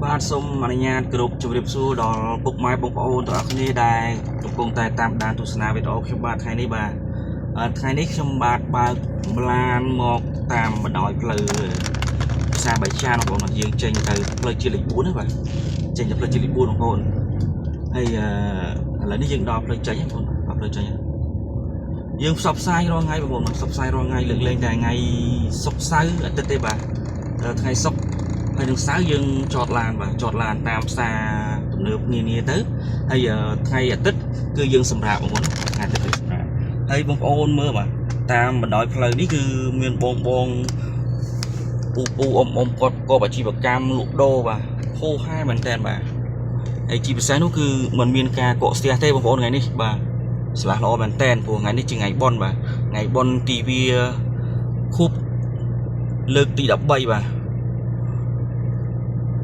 បាទសូមអនុញ្ញាតគ្រប់ជម្រាបសួរដល់ពុកម៉ែបងប្អូនទាំងអស់គ្នាដែលកំពុងតែតាមដានទស្សនាវីដេអូខ្ញុំបាទថ្ងៃនេះខ្ញុំបាទបើកប្លានមកតាមបណ្ដោយផ្លូវផ្សារបាយចានបងប្អូនយើងចេញទៅផ្លូវជាតិលេខ4ណាបាទចេញទៅផ្លូវជាតិលេខ4បងប្អូនហើយឥឡូវនេះយើងដល់ផ្លូវចេញបងប្អូនដល់ផ្លូវចេញយើងផ្សព្វផ្សាយរាល់ថ្ងៃបងប្អូនផ្សព្វផ្សាយរាល់ថ្ងៃលើកលែងតែថ្ងៃសុក្រសៅរ៍អាទិត្យទេបាទថ្ងៃសុក្រហើយនឹងសៅរ៍យើងចតឡានបាទចតឡានតាមផ្សារទំនើបនាទៅហើយថ្ងៃអាទិត្យគឺយើងសម្រាប់បងប្អូនថ្ងៃអាទិត្យគឺសម្រាប់ហើយបងប្អូនមើលបាទតាមបណ្ដោយផ្លូវនេះគឺមានបងពូអ៊ំគាត់ប្រកបអាជីវកម្មលក់ដូរបាទហូរហែមែនតើបាទហើយជាពិសេសនោះគឺมันមានការកកស្ទះទេបងប្អូនថ្ងៃនេះបាទស្លាស់ល្អមែនតើព្រោះថ្ងៃនេះជាថ្ងៃបុណ្យបាទថ្ងៃបុណ្យទិវាខួបលើកទី13បាទ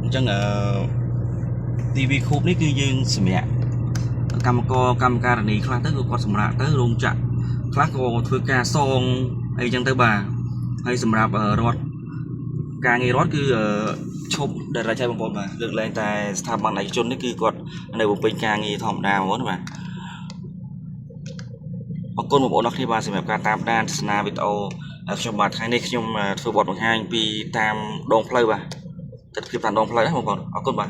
អញ្ចឹងទីវីខូបនេះគឺយើងសម្រាប់កម្មការនីខ្លះទៅគាត់សម្រាប់ទៅរោងចក្រខ្លះក៏ធ្វើការសងអីចឹងទៅបាទហើយសម្រាប់រដ្ឋការងាររដ្ឋគឺឈប់ដែលរចៃបងប្អូនបាទលើកលែងតែស្ថាប័នឯកជននេះគឺគាត់នៅបំពេញការងារធម្មតាបងប្អូនបាទអរគុណបងប្អូនអរគ្នាបាទសម្រាប់ការតាមដានទស្សនាវីដេអូខ្ញុំបាទថ្ងៃនេះខ្ញុំធ្វើបទបង្ហាញពីតាមដងផ្លូវបាទទស្សនវិជ្ជាតាមដងផ្លូវណាបងប្អូនអរគុណបាទ